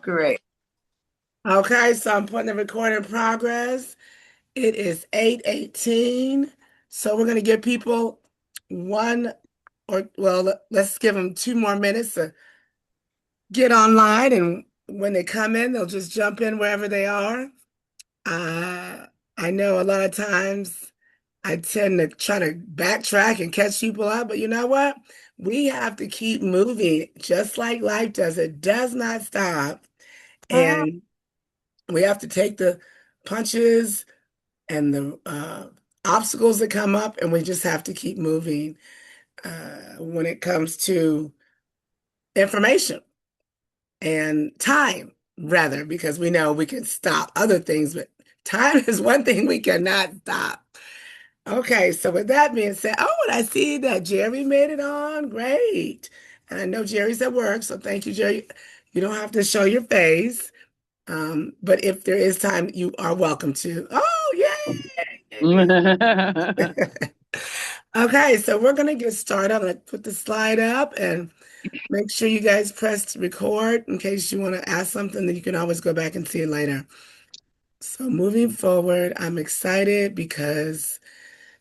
Great. Okay, so I'm putting the recording in progress. It is 8:18. So we're going to give people one let's give them 2 more minutes to get online. And when they come in, they'll just jump in wherever they are. Uh, I know a lot of times I tend to try to backtrack and catch people up, but you know what? We have to keep moving just like life does. It does not stop. And we have to take the punches and the obstacles that come up, and we just have to keep moving when it comes to information and time, rather, because we know we can stop other things, but time is one thing we cannot stop. Okay, so with that being said, oh, and I see that Jerry made it on. Great. And I know Jerry's at work, so thank you, Jerry. You don't have to show your face. But if there is time, you are welcome to. Oh, yay! Okay, so we're gonna get started. I'm gonna put the slide up and make sure you guys press record in case you want to ask something, then you can always go back and see it later. So moving forward, I'm excited because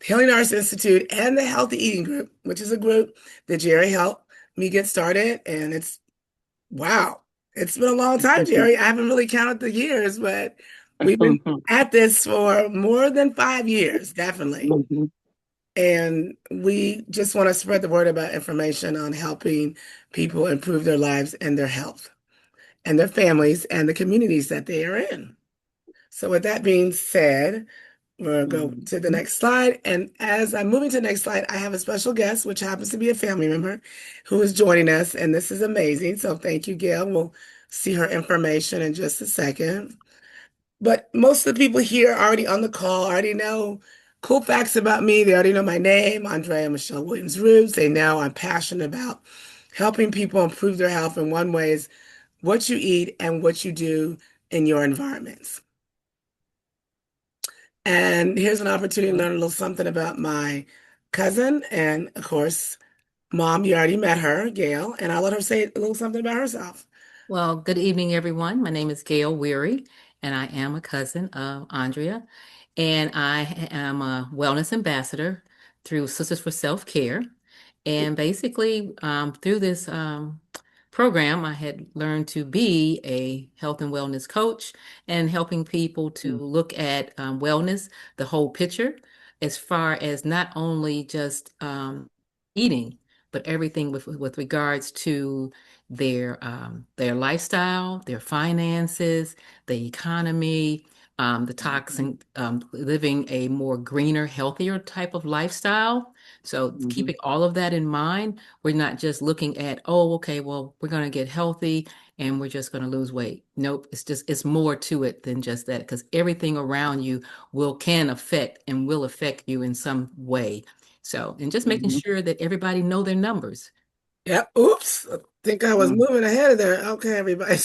the Healing Arts Institute and the Healthy Eating Group, which is a group that Jerry helped me get started, and wow, it's been a long time, Jerry. I haven't really counted the years, but we've been at this for more than 5 years, definitely. And we just want to spread the word about information on helping people improve their lives and their health and their families and the communities that they are in. So, with that being said, we'll go to the next slide. And as I'm moving to the next slide, I have a special guest, which happens to be a family member who is joining us. And this is amazing. So, thank you, Gail. We'll see her information in just a second. But most of the people here already on the call already know cool facts about me. They already know my name, Andrea Michelle Williams Rubes. They know I'm passionate about helping people improve their health. And one way is what you eat and what you do in your environments. And here's an opportunity to learn a little something about my cousin. And of course, mom, you already met her, Gail, and I'll let her say a little something about herself. Well, good evening, everyone. My name is Gail Weary, and I am a cousin of Andrea, and I am a wellness ambassador through Sisters for Self-Care. And basically, through this program, I had learned to be a health and wellness coach and helping people to look at wellness, the whole picture, as far as not only just eating, but everything with regards to their lifestyle, their finances, the economy, the toxin, living a more greener, healthier type of lifestyle. So keeping all of that in mind, we're not just looking at, oh, okay, well, we're going to get healthy and we're just going to lose weight. Nope, it's more to it than just that because everything around you can affect and will affect you in some way. So, and just making sure that everybody know their numbers. Yeah, oops. I think I was moving ahead of there. Okay, everybody.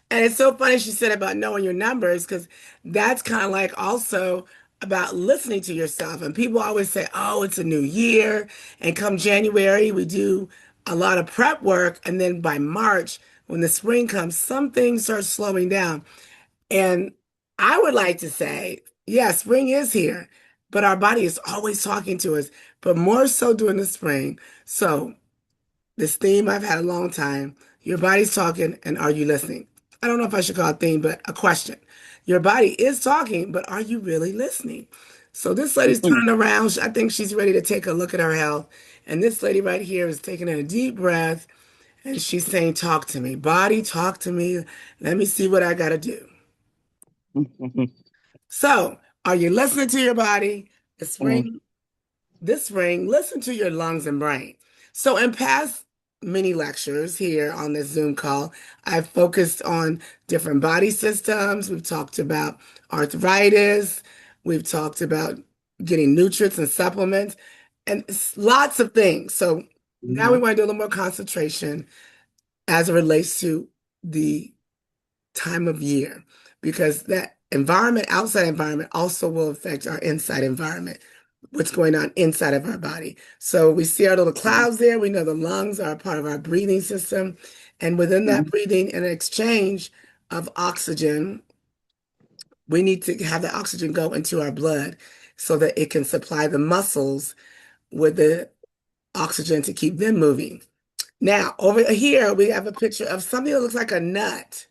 And it's so funny she said about knowing your numbers because that's kind of like also about listening to yourself. And people always say, oh, it's a new year. And come January, we do a lot of prep work. And then by March, when the spring comes, some things start slowing down. And I would like to say, yeah, spring is here, but our body is always talking to us, but more so during the spring. So, this theme I've had a long time. Your body's talking, and are you listening? I don't know if I should call it a theme, but a question. Your body is talking, but are you really listening? So this lady's turning around. I think she's ready to take a look at her health. And this lady right here is taking in a deep breath, and she's saying, talk to me. Body, talk to me. Let me see what I got to do. So, are you listening to your body? The spring This spring, listen to your lungs and brain. So, in past mini lectures here on this Zoom call, I've focused on different body systems. We've talked about arthritis. We've talked about getting nutrients and supplements and lots of things. So, now we want to do a little more concentration as it relates to the time of year because that environment, outside environment, also will affect our inside environment, what's going on inside of our body. So we see our little clouds there. We know the lungs are a part of our breathing system. And within that Mhm. breathing and exchange of oxygen, we need to have the oxygen go into our blood so that it can supply the muscles with the oxygen to keep them moving. Now, over here, we have a picture of something that looks like a nut.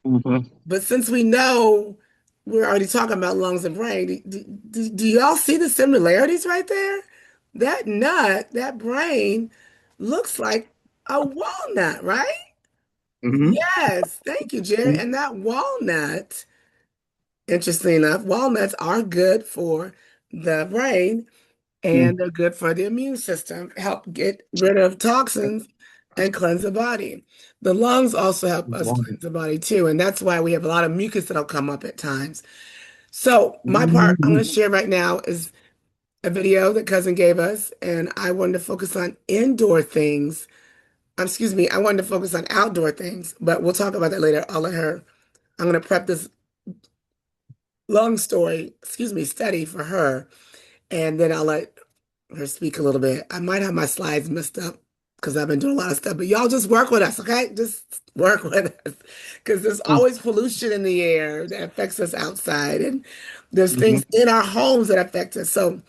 Mhm. But since we know we're already talking about lungs and brain, do y'all see the similarities right there? That nut, that brain, looks like a walnut, right? Mhm. Yes, thank you, Jerry. Mhm. And that walnut, interesting enough, walnuts are good for the brain and Mhm. they're good for the immune system, help get rid of toxins and cleanse the body. The lungs also help us Wow. cleanse the body too, and that's why we have a lot of mucus that'll come up at times. So my part I'm going to Mhm. share right now is a video that cousin gave us, and I wanted to focus on indoor things. Excuse me, I wanted to focus on outdoor things, but we'll talk about that later. I'll let her. I'm going to prep this long story, excuse me, study for her, and then I'll let her speak a little bit. I might have my slides messed up because I've been doing a lot of stuff, but y'all just work with us, okay? Just work with us because there's always pollution in the air that affects us outside, and there's things Mhm. in our homes that affect us. So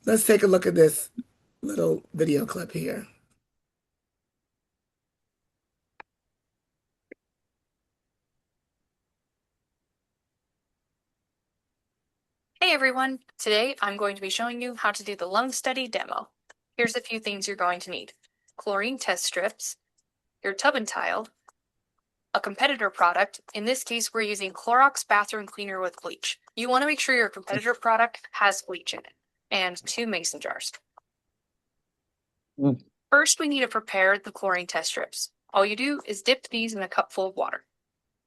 let's take a look at this little video clip here. Hey everyone! Today I'm going to be showing you how to do the lung study demo. Here's a few things you're going to need. Chlorine test strips, your tub and tile, a competitor product. In this case, we're using Clorox bathroom cleaner with bleach. You want to make sure your competitor product has bleach in it, and 2 mason jars. Mhm. First, we need to prepare the chlorine test strips. All you do is dip these in a cup full of water.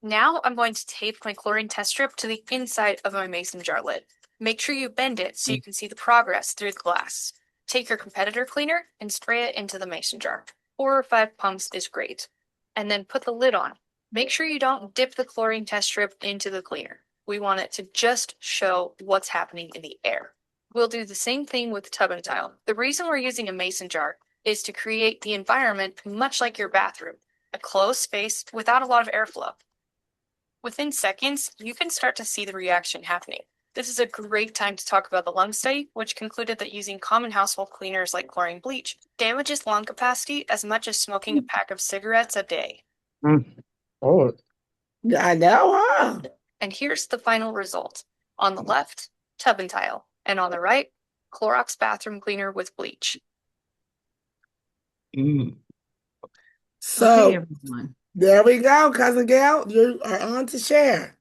Now I'm going to tape my chlorine test strip to the inside of my mason jar lid. Make sure you bend it so you can see the progress through the glass. Take your competitor cleaner and spray it into the mason jar. 4 or 5 pumps is great. And then put the lid on. Make sure you don't dip the chlorine test strip into the cleaner. We want it to just show what's happening in the air. We'll do the same thing with tub and tile. The reason we're using a mason jar is to create the environment much like your bathroom, a closed space without a lot of airflow. Within seconds, you can start to see the reaction happening. This is a great time to talk about the lung study, which concluded that using common household cleaners like chlorine bleach damages lung capacity as much as smoking a pack of cigarettes a day. Mhm. Oh. I know, huh? And here's the final result. On the left, tub and tile, and on the right, Clorox bathroom cleaner with bleach. Mhm. Okay, So everyone. there we go, cousin Gail. You are on to share.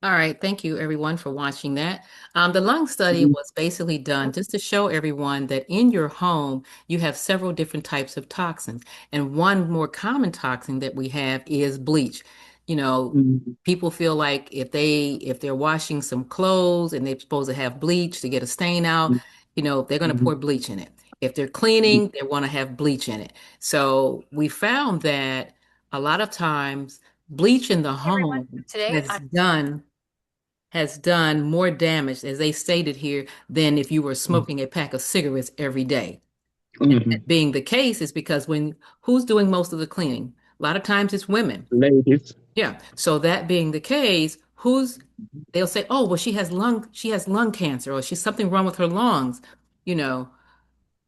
All right, thank you everyone for watching that. The lung study Mhm. was basically done just to show everyone that in your home you have several different types of toxins, and one more common toxin that we have is bleach. You know, Mhm. people feel like if they're washing some clothes and they're supposed to have bleach to get a stain out, they're going to Mhm. pour bleach in it. If they're cleaning, they want to have bleach in it. So we found that a lot of times bleach in the Hey everyone, home today has I'm done more damage, as they stated here, than if you were smoking a pack of cigarettes every day. And that Mhm. being the case is because who's doing most of the cleaning? A lot of times it's women. Ladies. Yeah. So that being the case, they'll say, oh, well, she has lung cancer or she's something wrong with her lungs, you know.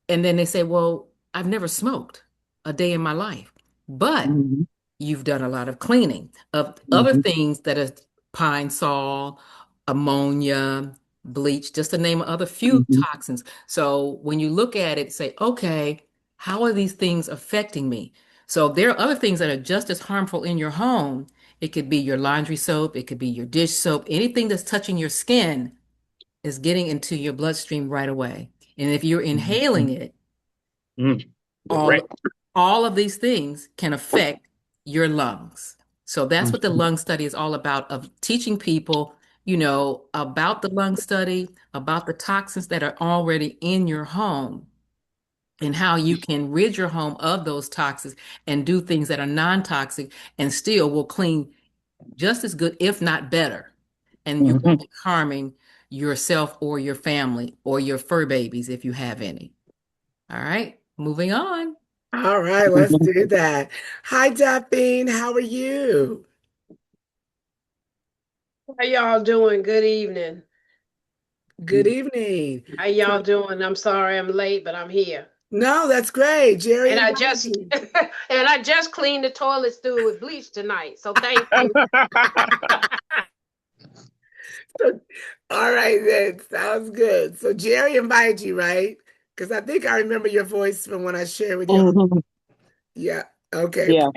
And then they say, well, I've never smoked a day in my life. But Mhm. you've done a lot of cleaning of other Mhm. things that are pine sol, ammonia, bleach, just to name other few Mhm. toxins. So when you look at it, say, okay, how are these things affecting me? So there are other things that are just as harmful in your home. It could be your laundry soap, it could be your dish soap, anything that's touching your skin is getting into your bloodstream right away. And if you're inhaling Mhm. it, Mhm. all Correct. all of these things can affect your lungs. So that's what the Mhm. lung study is all about, of teaching people, about the lung study, about the toxins that are already in your home and how you can rid your home of those toxins and do things that are non-toxic and still will clean just as good, if not better. And you won't Mhm. be harming yourself or your family or your fur babies if you have any. All right, moving on. All right, let's do that. Hi, Daphne. How are you? How y'all doing? Good evening. Good evening. How So, y'all doing? I'm sorry I'm late, but I'm here. no, that's great. Jerry And I invited just you. and I just cleaned the toilet stool with bleach tonight. So thank you. So, all right, then. Sounds good. So, Jerry invited you, right? Because I think I remember your voice from when I shared with you. Mhm. Yeah. Okay. Yeah.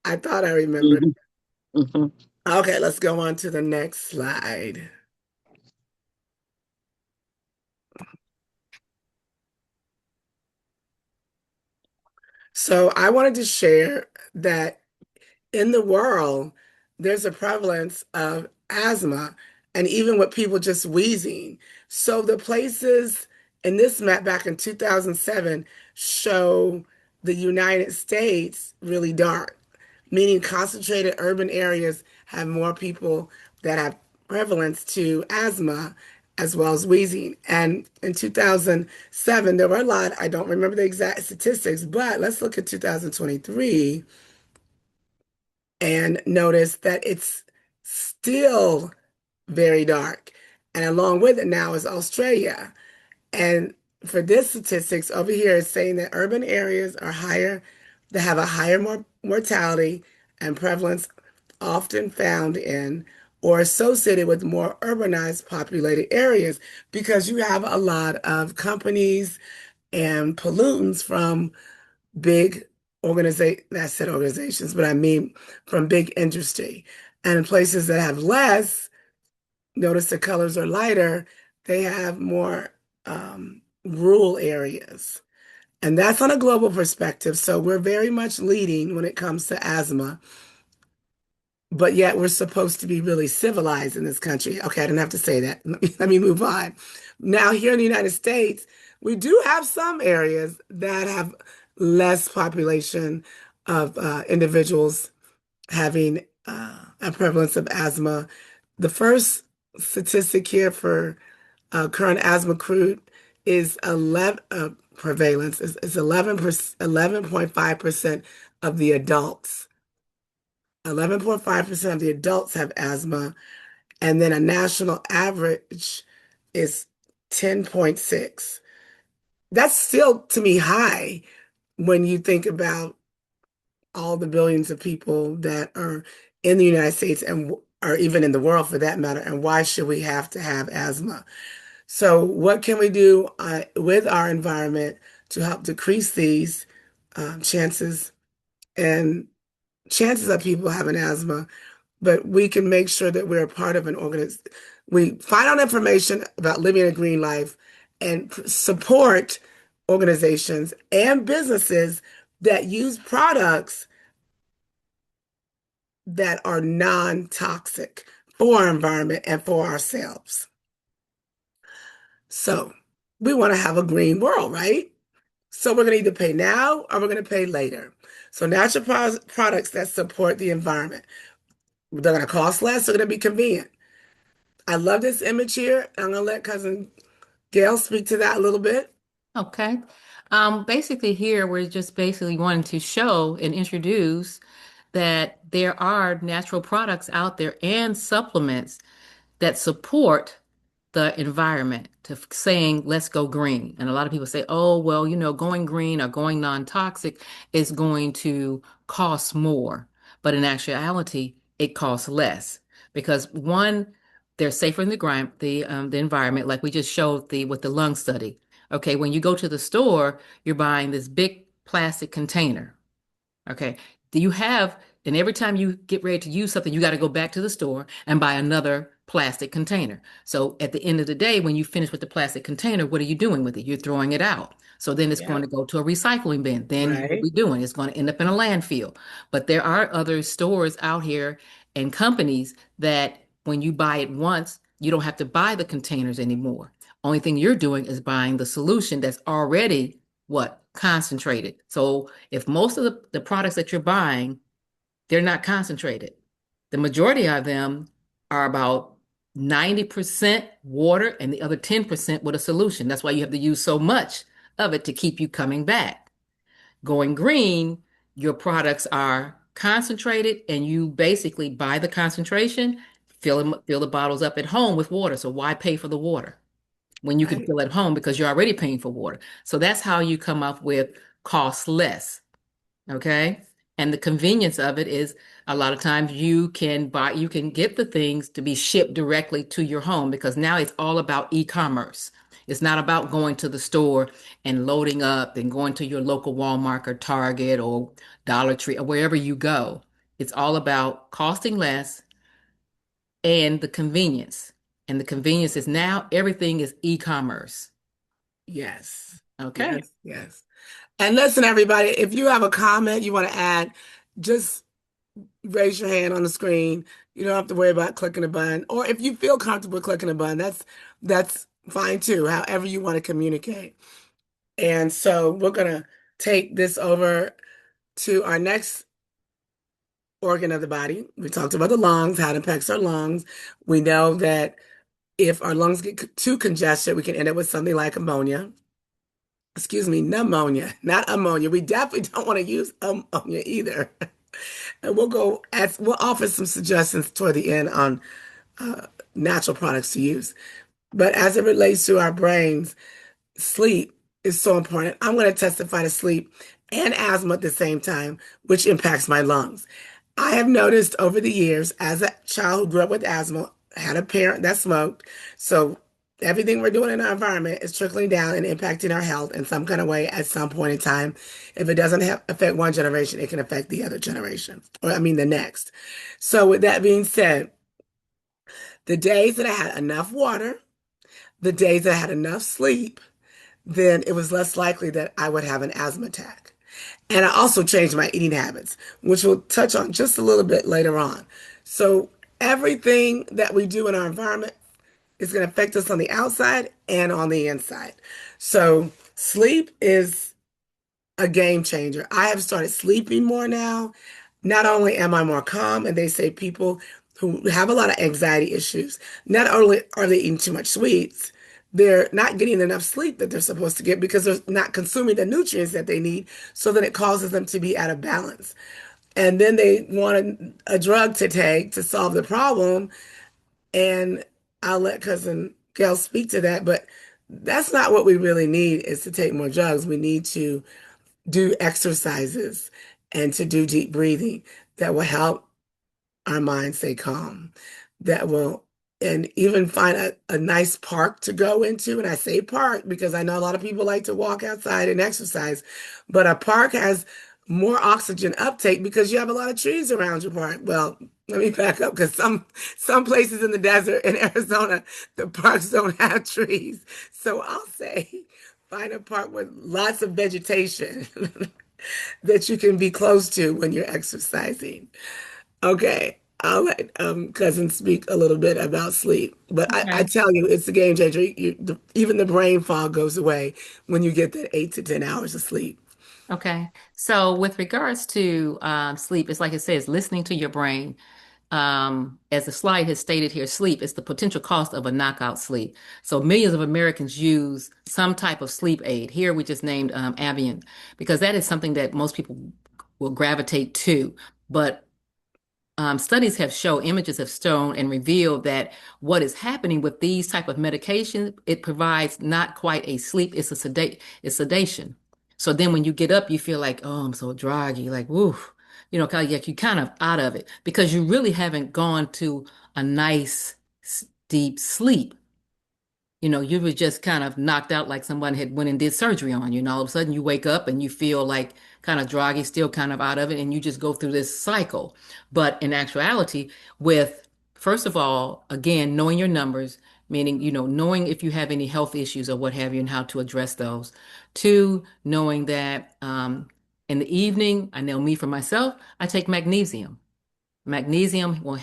I thought I remembered. Mhm. Mhm. Okay, let's go on to the next slide. So, I wanted to share that in the world, there's a prevalence of asthma and even with people just wheezing. So the places in this map back in 2007 show the United States really dark, meaning concentrated urban areas have more people that have prevalence to asthma as well as wheezing. And in 2007, there were a lot, I don't remember the exact statistics, but let's look at 2023 and notice that it's still very dark. And along with it now is Australia. And for this statistics over here is saying that urban areas are higher, they have a higher mortality and prevalence often found in or associated with more urbanized populated areas because you have a lot of companies and pollutants from big I said organizations, but I mean from big industry. And in places that have less, notice the colors are lighter, they have more rural areas. And that's on a global perspective. So we're very much leading when it comes to asthma, but yet we're supposed to be really civilized in this country. Okay, I didn't have to say that. Let me move on. Now, here in the United States, we do have some areas that have less population of individuals having a prevalence of asthma. The first statistic here for current asthma crude is 11 prevalence is 11%, 11.5% of the adults. 11.5% of the adults have asthma, and then a national average is 10.6. That's still, to me, high when you think about all the billions of people that are in the United States and or even in the world for that matter, and why should we have to have asthma? So, what can we do with our environment to help decrease these chances and chances of people having asthma? But we can make sure that we're a part of an organization. We find out information about living a green life and support organizations and businesses that use products that are non-toxic for our environment and for ourselves. So we want to have a green world, right? So we're going to either pay now or we're going to pay later. So natural products that support the environment. They're going to cost less, they're going to be convenient. I love this image here. I'm going to let cousin Gail speak to that a little bit. Okay. Basically here we're just basically wanting to show and introduce that there are natural products out there and supplements that support the environment to saying let's go green. And a lot of people say, oh, well, going green or going non-toxic is going to cost more. But in actuality, it costs less because one, they're safer in the environment, like we just showed the with the lung study. Okay, when you go to the store, you're buying this big plastic container. Okay. Do you have, and every time you get ready to use something, you got to go back to the store and buy another plastic container. So at the end of the day, when you finish with the plastic container, what are you doing with it? You're throwing it out. So then it's going Yeah, to go to a recycling bin. Then what are right. we doing? It's going to end up in a landfill. But there are other stores out here and companies that when you buy it once, you don't have to buy the containers anymore. Only thing you're doing is buying the solution that's already what? Concentrated. So if most of the products that you're buying, they're not concentrated. The majority of them are about 90% water and the other 10% with a solution. That's why you have to use so much of it to keep you coming back. Going green, your products are concentrated and you basically buy the concentration, fill the bottles up at home with water. So why pay for the water when you can Right. fill at home because you're already paying for water? So that's how you come up with cost less. Okay. And the convenience of it is a lot of times you can get the things to be shipped directly to your home because now it's all about e-commerce. It's not about going to the store and loading up and going to your local Walmart or Target or Dollar Tree or wherever you go. It's all about costing less and the convenience. And the convenience is now everything is e-commerce. Yes. Okay. Yes. Yes. And listen, everybody, if you have a comment you want to add, just raise your hand on the screen. You don't have to worry about clicking a button. Or if you feel comfortable clicking a button, that's fine too, however you want to communicate. And so we're gonna take this over to our next organ of the body. We talked about the lungs, how it impacts our lungs. We know that if our lungs get too congested, we can end up with something like ammonia. Excuse me, pneumonia, not ammonia. We definitely don't want to use ammonia either. And we'll offer some suggestions toward the end on natural products to use. But as it relates to our brains, sleep is so important. I'm going to testify to sleep and asthma at the same time, which impacts my lungs. I have noticed over the years, as a child who grew up with asthma, had a parent that smoked, so everything we're doing in our environment is trickling down and impacting our health in some kind of way at some point in time. If it doesn't affect one generation, it can affect the other generation, or I mean the next. So with that being said, the days that I had enough water, the days that I had enough sleep, then it was less likely that I would have an asthma attack. And I also changed my eating habits, which we'll touch on just a little bit later on. So everything that we do in our environment is going to affect us on the outside and on the inside. So sleep is a game changer. I have started sleeping more now. Not only am I more calm, and they say people who have a lot of anxiety issues, not only are they eating too much sweets, they're not getting enough sleep that they're supposed to get because they're not consuming the nutrients that they need. So then it causes them to be out of balance. And then they want a drug to take to solve the problem. And I'll let cousin Gail speak to that, but that's not what we really need is to take more drugs. We need to do exercises and to do deep breathing that will help our mind stay calm, that will, and even find a nice park to go into. And I say park because I know a lot of people like to walk outside and exercise, but a park has more oxygen uptake because you have a lot of trees around your park. Well, let me back up because some places in the desert in Arizona, the parks don't have trees. So I'll say find a park with lots of vegetation that you can be close to when you're exercising. Okay, I'll let cousin speak a little bit about sleep, but I Okay. tell you, it's a game changer. Even the brain fog goes away when you get that 8 to 10 hours of sleep. Okay. So with regards to sleep, it's like it says, listening to your brain. As the slide has stated here, sleep is the potential cost of a knockout sleep. So millions of Americans use some type of sleep aid. Here we just named Ambien because that is something that most people will gravitate to. But studies have shown, images have shown and revealed that what is happening with these type of medications, it provides not quite a sleep, it's sedation. So then when you get up, you feel like, oh, I'm so groggy, like, woof, kind of like you kind of out of it because you really haven't gone to a nice deep sleep. You were just kind of knocked out like someone had went and did surgery on you. And all of a sudden you wake up and you feel like kind of groggy, still kind of out of it, and you just go through this cycle. But in actuality, with first of all, again, knowing your numbers, meaning, knowing if you have any health issues or what have you and how to address those. Two, knowing that in the evening, I know me for myself, I take magnesium. Magnesium will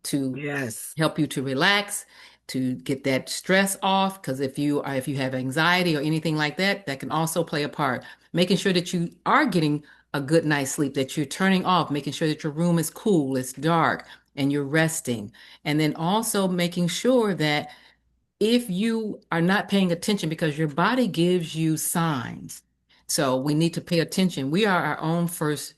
to Yes. help you to relax, to get that stress off. Because if you have anxiety or anything like that, that can also play a part. Making sure that you are getting a good night's sleep, that you're turning off, making sure that your room is cool, it's dark, and you're resting. And then also making sure that if you are not paying attention because your body gives you signs. So we need to pay attention. We are our own first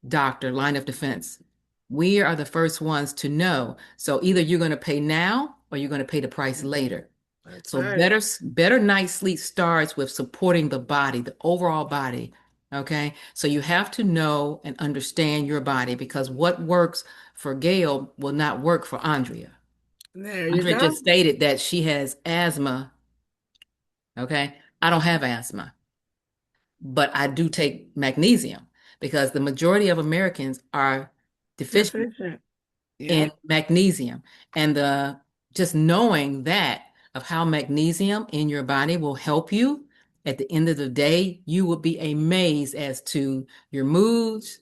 doctor, line of defense. We are the first ones to know. So either you're going to pay now or you're going to pay the price later. That's So right. better night's sleep starts with supporting the body, the overall body. Okay. So you have to know and understand your body because what works for Gail will not work for Andrea. There you Andrea go. just stated that she has asthma. Okay. I don't have asthma, but I do take magnesium because the majority of Americans are deficient Deficient. Yeah. in magnesium. And the just knowing that of how magnesium in your body will help you at the end of the day, you will be amazed as to your moods,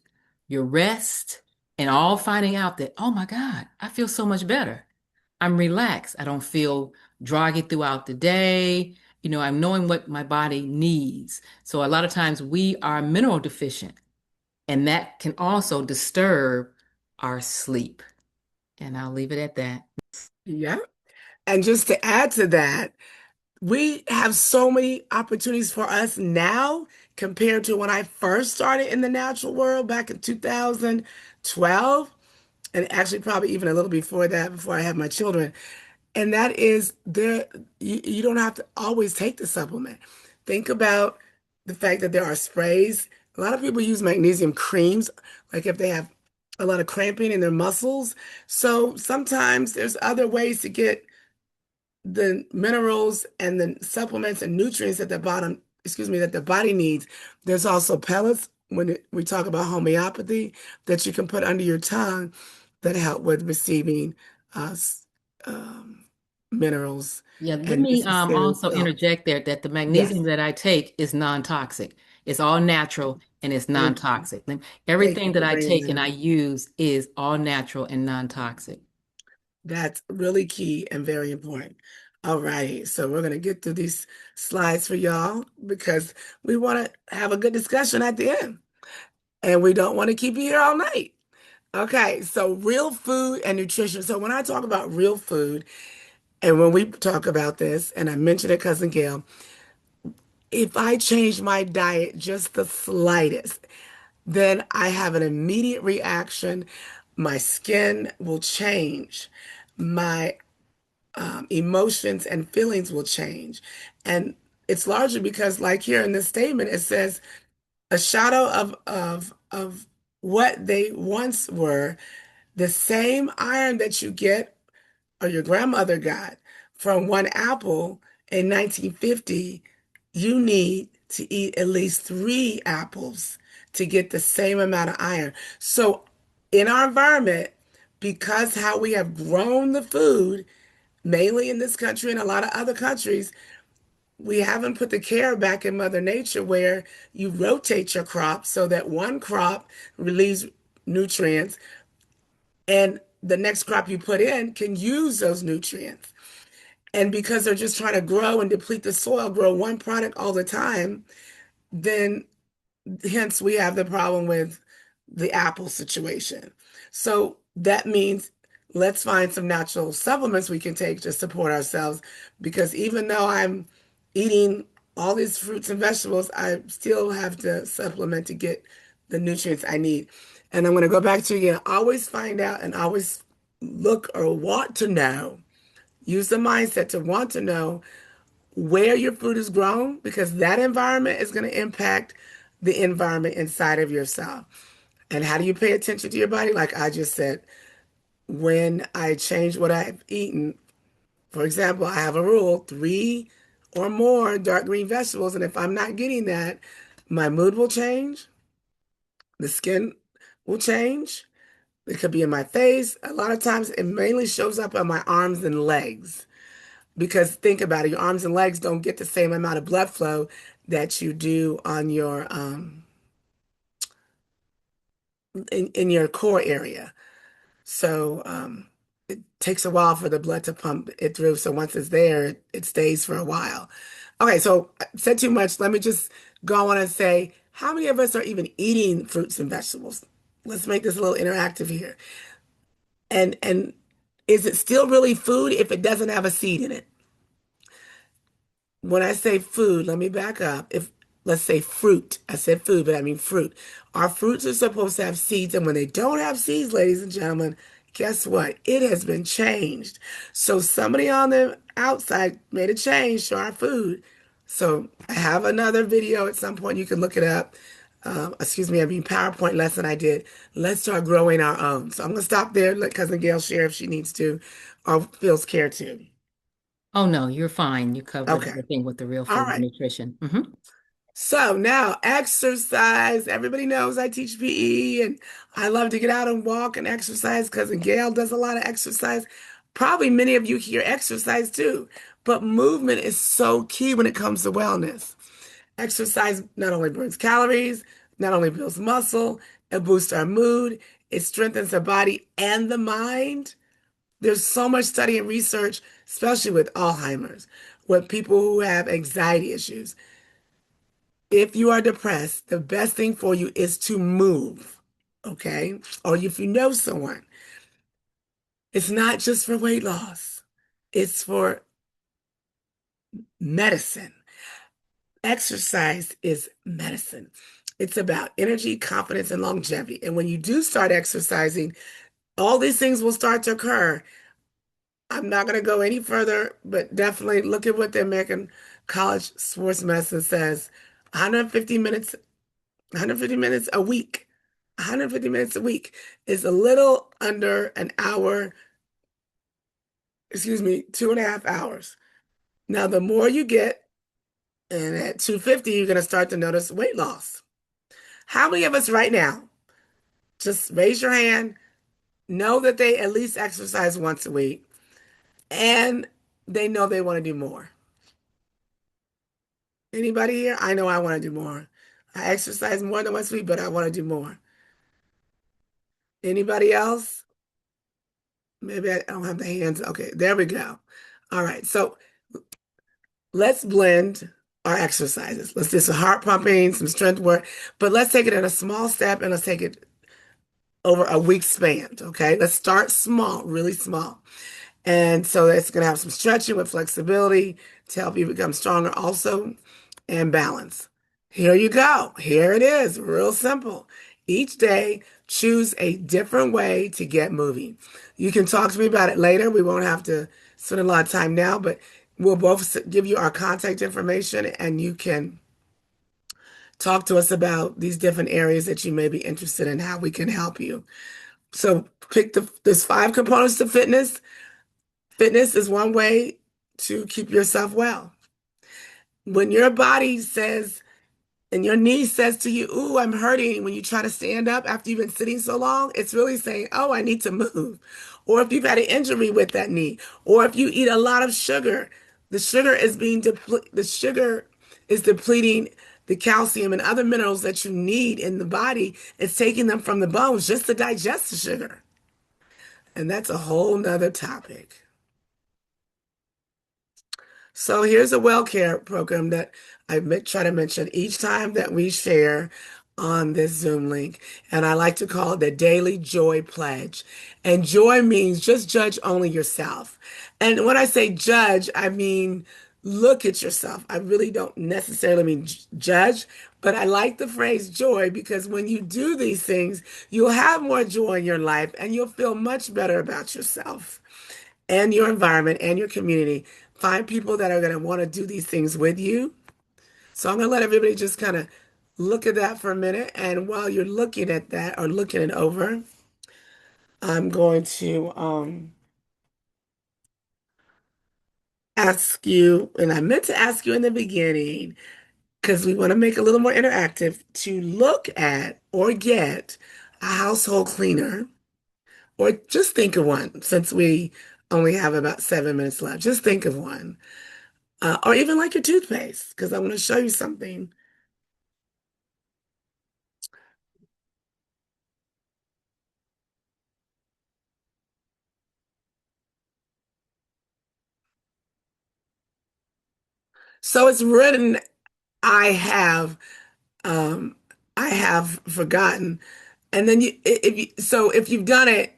your rest, and all finding out that, oh my God, I feel so much better. I'm relaxed. I don't feel draggy throughout the day. I'm knowing what my body needs. So a lot of times we are mineral deficient, and that can also disturb our sleep. And I'll leave it at that. Yeah. And just to add to that, we have so many opportunities for us now compared to when I first started in the natural world back in 2012, and actually probably even a little before that, before I had my children. And that is there, you don't have to always take the supplement. Think about the fact that there are sprays. A lot of people use magnesium creams, like if they have a lot of cramping in their muscles. So sometimes there's other ways to get the minerals and the supplements and nutrients that that the body needs. There's also pellets when we talk about homeopathy that you can put under your tongue that help with receiving uh, s- um, minerals Yeah, let and me necessary also salts. interject there that the magnesium Yes, that I take is non-toxic. It's all natural and it's thank you. non-toxic. Thank Everything you that for I bringing take that and up. I use is all natural and non-toxic. That's really key and very important. All right, so we're going to get through these slides for y'all because we want to have a good discussion at the end. And we don't want to keep you here all night. Okay, so real food and nutrition. So when I talk about real food, and when we talk about this, and I mentioned it, Cousin Gail, if I change my diet just the slightest, then I have an immediate reaction. My skin will change. My emotions and feelings will change. And it's largely because, like here in this statement, it says a shadow of what they once were. The same iron that you get or your grandmother got from one apple in 1950, you need to eat at least 3 apples to get the same amount of iron. So in our environment, because how we have grown the food, mainly in this country and a lot of other countries, we haven't put the care back in Mother Nature where you rotate your crop so that one crop relieves nutrients and the next crop you put in can use those nutrients. And because they're just trying to grow and deplete the soil, grow one product all the time, then hence we have the problem with the apple situation. So that means let's find some natural supplements we can take to support ourselves because even though I'm eating all these fruits and vegetables, I still have to supplement to get the nutrients I need. And I'm going to go back to again, always find out and always look or want to know. Use the mindset to want to know where your food is grown because that environment is going to impact the environment inside of yourself. And how do you pay attention to your body? Like I just said, when I change what I've eaten, for example, I have a rule, 3 or more dark green vegetables. And if I'm not getting that, my mood will change, the skin will change. It could be in my face. A lot of times it mainly shows up on my arms and legs. Because think about it, your arms and legs don't get the same amount of blood flow that you do on your in your core area. So it takes a while for the blood to pump it through. So once it's there, it stays for a while. Okay, so I said too much. Let me just go on and say, how many of us are even eating fruits and vegetables? Let's make this a little interactive here. And is it still really food if it doesn't have a seed in it? When I say food, let me back up. If let's say fruit. I said food, but I mean fruit. Our fruits are supposed to have seeds, and when they don't have seeds, ladies and gentlemen, guess what? It has been changed. So somebody on the outside made a change to our food. So I have another video at some point. You can look it up. Excuse me, I mean PowerPoint lesson I did. Let's start growing our own. So I'm gonna stop there. Let Cousin Gail share if she needs to, or feels care to. Oh, no, you're fine. You covered Okay. everything with the real All food and right. nutrition. So now exercise. Everybody knows I teach PE and I love to get out and walk and exercise. Cousin Gail does a lot of exercise. Probably many of you here exercise too. But movement is so key when it comes to wellness. Exercise not only burns calories, not only builds muscle, it boosts our mood, it strengthens the body and the mind. There's so much study and research, especially with Alzheimer's, with people who have anxiety issues. If you are depressed, the best thing for you is to move, okay? Or if you know someone, it's not just for weight loss, it's for medicine. Exercise is medicine. It's about energy, confidence, and longevity. And when you do start exercising, all these things will start to occur. I'm not going to go any further, but definitely look at what the American College of Sports Medicine says. 150 minutes 150 minutes a week. 150 minutes a week is a little under an hour, excuse me, 2.5 hours. Now, the more you get, and at 250, you're going to start to notice weight loss. How many of us right now, just raise your hand, know that they at least exercise once a week and they know they want to do more? Anybody here? I know I want to do more. I exercise more than once a week, but I want to do more. Anybody else? Maybe I don't have the hands. Okay, there we go. All right, so let's blend our exercises. Let's do some heart pumping, some strength work, but let's take it in a small step and let's take it over a week span. Okay, let's start small, really small. And so it's going to have some stretching with flexibility to help you become stronger also and balance. Here you go. Here it is. Real simple. Each day, choose a different way to get moving. You can talk to me about it later. We won't have to spend a lot of time now, but we'll both give you our contact information and you can talk to us about these different areas that you may be interested in, how we can help you. So there's 5 components to fitness. Fitness is one way to keep yourself well. When your body says, and your knee says to you, "Ooh, I'm hurting," when you try to stand up after you've been sitting so long, it's really saying, "Oh, I need to move." Or if you've had an injury with that knee, or if you eat a lot of sugar, the sugar is depleting the calcium and other minerals that you need in the body. It's taking them from the bones just to digest the sugar. And that's a whole nother topic. So here's a well care program that try to mention each time that we share on this Zoom link. And I like to call it the Daily Joy Pledge. And joy means just judge only yourself. And when I say judge, I mean look at yourself. I really don't necessarily mean judge, but I like the phrase joy because when you do these things, you'll have more joy in your life and you'll feel much better about yourself and your environment and your community. Find people that are going to want to do these things with you. So I'm going to let everybody just kind of look at that for a minute. And while you're looking at that or looking it over, I'm going to ask you, and I meant to ask you in the beginning, because we want to make it a little more interactive, to look at or get a household cleaner, or just think of one since we only have about 7 minutes left. Just think of one. Or even like your toothpaste, because I want to show you something. So it's written, I have, um, I have forgotten. And then if you've done it,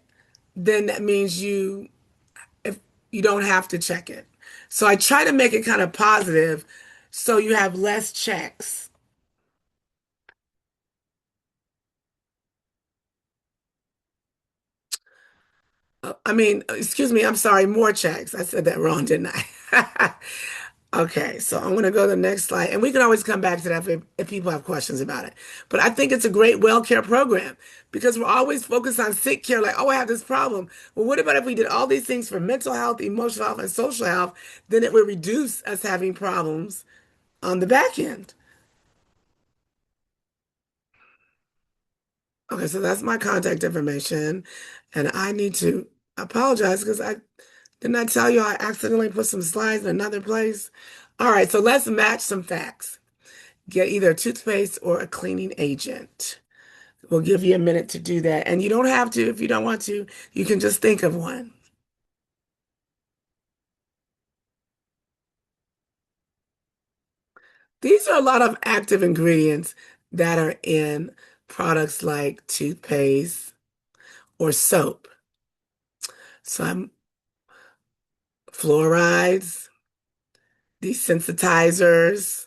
then that means if you don't have to check it. So I try to make it kind of positive so you have less checks. I mean, excuse me, I'm sorry, more checks. I said that wrong, didn't I? Okay, so I'm going to go to the next slide, and we can always come back to that if people have questions about it. But I think it's a great well care program because we're always focused on sick care, like, oh, I have this problem. Well, what about if we did all these things for mental health, emotional health, and social health? Then it would reduce us having problems on the back end. Okay, so that's my contact information, and I need to apologize because I didn't I tell you I accidentally put some slides in another place? All right, so let's match some facts. Get either a toothpaste or a cleaning agent. We'll give you a minute to do that. And you don't have to if you don't want to. You can just think of one. These are a lot of active ingredients that are in products like toothpaste or soap. Some fluorides, desensitizers,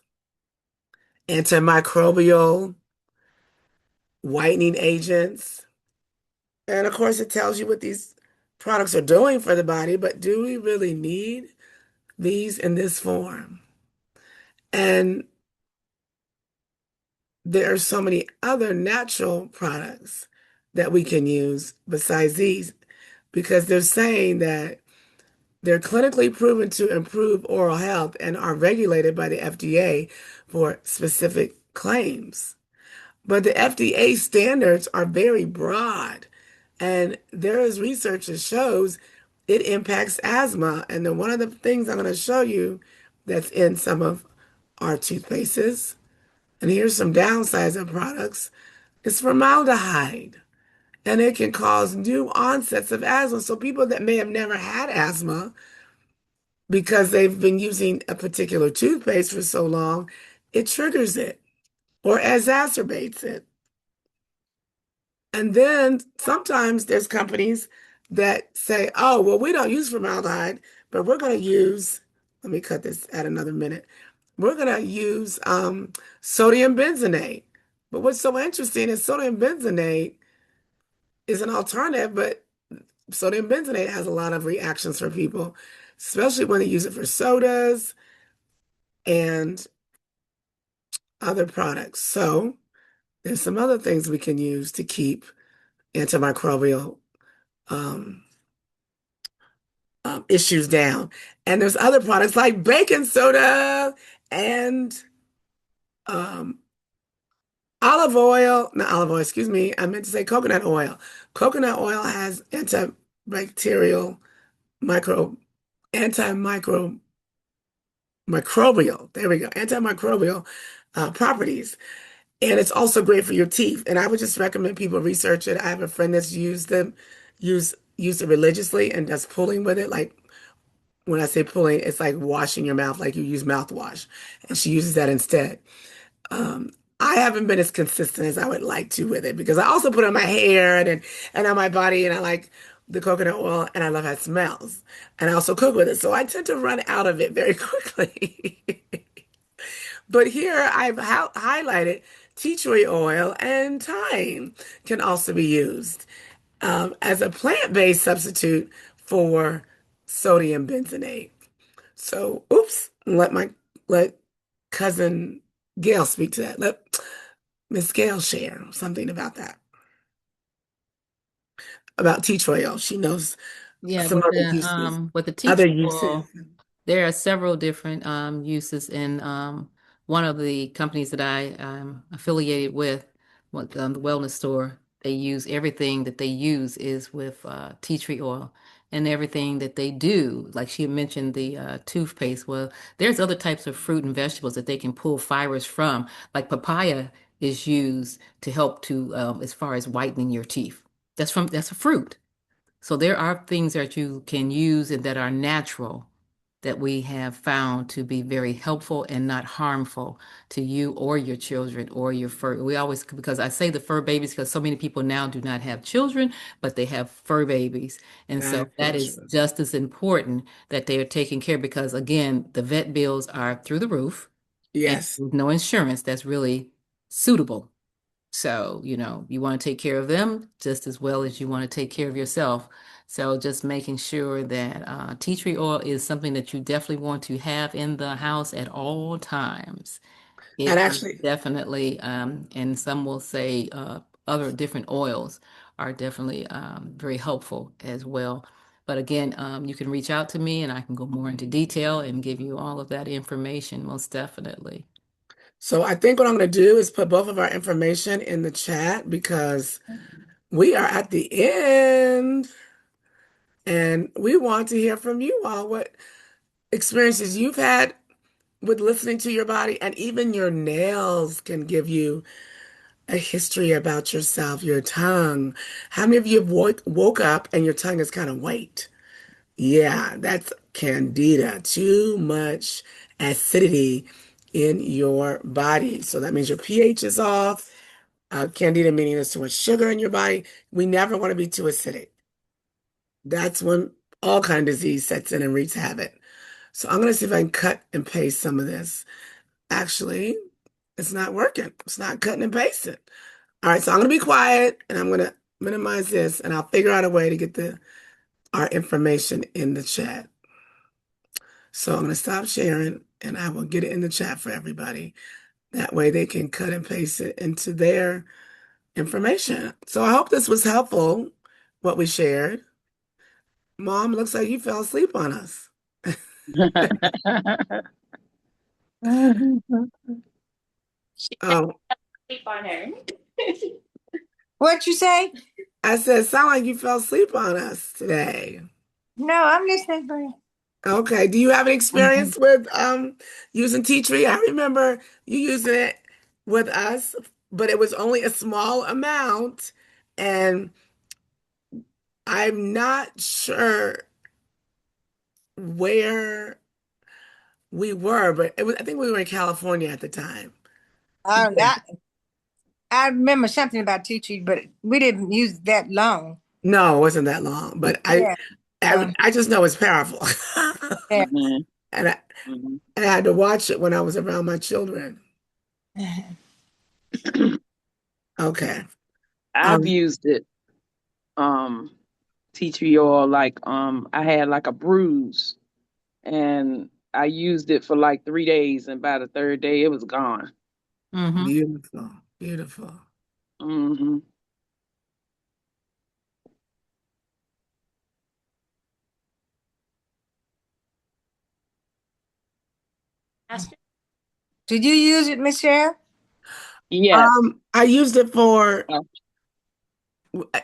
antimicrobial, whitening agents. And of course, it tells you what these products are doing for the body, but do we really need these in this form? And there are so many other natural products that we can use besides these because they're saying that they're clinically proven to improve oral health and are regulated by the FDA for specific claims. But the FDA standards are very broad, and there is research that shows it impacts asthma. And then one of the things I'm going to show you that's in some of our toothpastes, and here's some downsides of products, is formaldehyde. And it can cause new onsets of asthma. So people that may have never had asthma because they've been using a particular toothpaste for so long, it triggers it or exacerbates it. And then sometimes there's companies that say, oh, well, we don't use formaldehyde, but we're going to use, let me cut this at another minute. We're going to use sodium benzoate. But what's so interesting is sodium benzoate is an alternative, but sodium benzoate has a lot of reactions for people, especially when they use it for sodas and other products. So there's some other things we can use to keep antimicrobial um, issues down. And there's other products like baking soda and um, olive oil, not olive oil, excuse me. I meant to say coconut oil. Coconut oil has antibacterial, micro, antimicro, microbial, there we go, antimicrobial properties. And it's also great for your teeth. And I would just recommend people research it. I have a friend that's used it religiously and does pulling with it. Like when I say pulling, it's like washing your mouth, like you use mouthwash. And she uses that instead. Um, I haven't been as consistent as I would like to with it because I also put it on my hair and on my body, and I like the coconut oil and I love how it smells. And I also cook with it. So I tend to run out of it very quickly. But here I've highlighted tea tree oil and thyme can also be used as a plant-based substitute for sodium benzoate. So, oops, let cousin Gail speak to that. Let Miss Gail share something about that, about tea tree oil. She knows Yeah, some with the tea other tree uses. oil, there are several different uses in one of the companies that I am affiliated with, the wellness store. They use everything that they use is with tea tree oil, and everything that they do, like she mentioned the toothpaste. Well, there's other types of fruit and vegetables that they can pull fibers from, like papaya is used to help to as far as whitening your teeth. That's a fruit. So there are things that you can use and that are natural that we have found to be very helpful and not harmful to you or your children or your fur. We always, because I say the fur babies because so many people now do not have children, but they have fur babies. And That so is so that is true. just as important that they are taken care because again, the vet bills are through the roof and Yes. with no insurance that's really suitable. So, you want to take care of them just as well as you want to take care of yourself. So, just making sure that tea tree oil is something that you definitely want to have in the house at all times. And It is actually, definitely, and some will say other different oils are definitely very helpful as well. But again, you can reach out to me and I can go more into detail and give you all of that information, most definitely. so I think what I'm going to do is put both of our information in the chat because we are at the end and we want to hear from you all what experiences you've had with listening to your body, and even your nails can give you a history about yourself, your tongue. How many of you have woke up and your tongue is kind of white? Yeah, that's candida, too much acidity in your body. So that means your pH is off. Candida meaning there's too much sugar in your body. We never want to be too acidic. That's when all kind of disease sets in and wreaks havoc. So I'm going to see if I can cut and paste some of this. Actually, it's not working. It's not cutting and pasting. All right, so I'm going to be quiet and I'm going to minimize this and I'll figure out a way to get our information in the chat. So I'm going to stop sharing and I will get it in the chat for everybody. That way they can cut and paste it into their information. So I hope this was helpful, what we shared. Mom, looks like you fell asleep on us. Oh, Sleep on her. What you say? I said, sound like you fell asleep on us today. No, I'm listening for you. Okay. Do you have an experience with using tea tree? I remember you using it with us, but it was only a small amount, and I'm not sure where we were, but I think we were in California at the time. That I remember something about tea tree, but we didn't use it that long. No, it wasn't that long, but Yeah. I just know it's powerful. Yeah. Mhm, And I, mhm. and I had to watch it when I was around my children. Okay. I've Um, used it, um, tea tree oil, like I had like a bruise and I used it for like 3 days, and by the third day it was gone. Mm-hmm. beautiful, beautiful. Hmm. Did you use it, Michelle? Yes. I used it for Uh,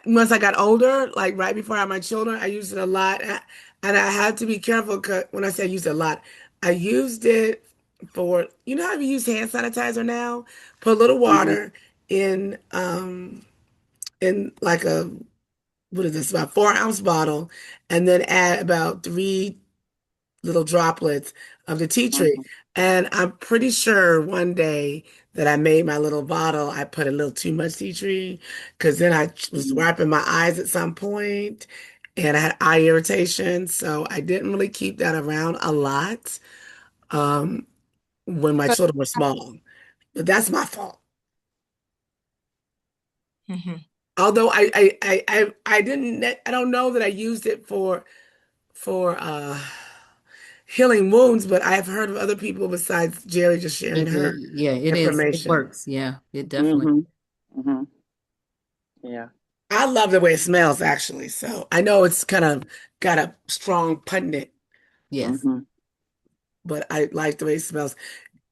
once I got older, like right before I had my children, I used it a lot. And I had to be careful 'cause when I say I used it a lot, I used it for, you know how you use hand sanitizer now? Put a little mhm, water in like a, what is this, about 4 ounce bottle, and then add about three little droplets of the tea tree. mhm, And I'm pretty sure one day that I made my little bottle, I put a little too much tea tree because then I was mhm. wiping my eyes at some point and I had eye irritation. So I didn't really keep that around a lot when my children were small. But that's my fault. Mhm. Although I didn't, I don't know that I used it for healing wounds, but I've heard of other people besides Jerry just sharing her Yeah, it is. It information. works. Yeah, it definitely. Mhm, mhm. Yeah. I love the way it smells, actually. So I know it's kind of got a strong pungent, Yes, Mhm. but I like the way it smells.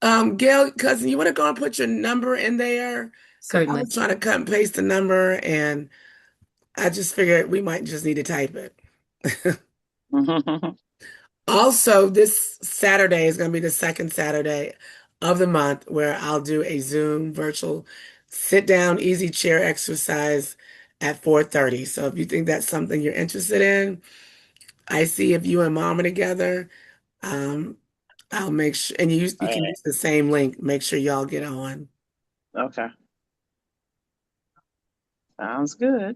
Gail, cousin, you want to go and put your number in there? Because I certainly. was trying to cut and paste the number, and I just figured we might just need to type it. Also, this Saturday is going to be the second Saturday of the month where I'll do a Zoom virtual sit down easy chair exercise at 4:30. So if you think that's something you're interested in, I see if you and mom are together. Um, I'll make sure, and you All can right. use the same link. Make sure y'all get on. Okay. Sounds good.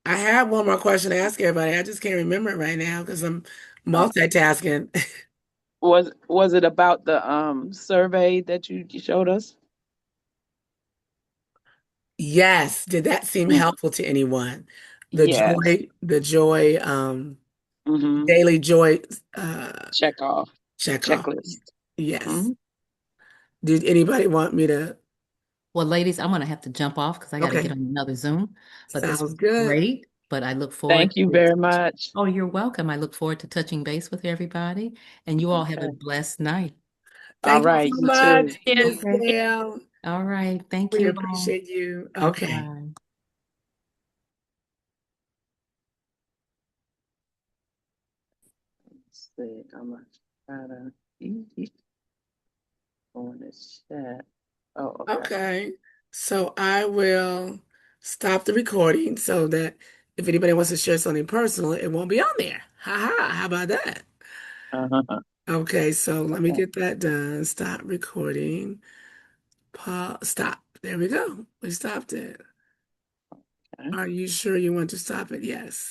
I have one more question to ask everybody. I just can't remember it right now because I'm Oh. multitasking. Was it about the survey that you showed us? Yes. Did that seem Mm, helpful to anyone? yes. The joy, Mm-hmm. daily joy uh Check off. check off. Checklist. Yes. Mm-hmm. Did anybody want me to? Well, ladies, I'm going to have to jump off because I got to get Okay. on another Zoom. But this Sounds was good. great. But I look forward Thank you to very much. Oh, you're welcome. I look forward to touching base with everybody. And you all have a Okay. blessed night. All Thank you right. so You much, too. Yeah. Miss Okay. Gail. All right. Thank We you all. appreciate you. Okay. Bye-bye. Let's see. I'm gonna try to eat on this chat. Oh, okay. Okay. So I will stop the recording so that if anybody wants to share something personal, it won't be on there. Ha ha. How about that? Uh-huh. Okay, so let me Okay. get that done. Stop recording. Pause. Stop. There we go. We stopped it. Okay. Are you sure you want to stop it? Yes.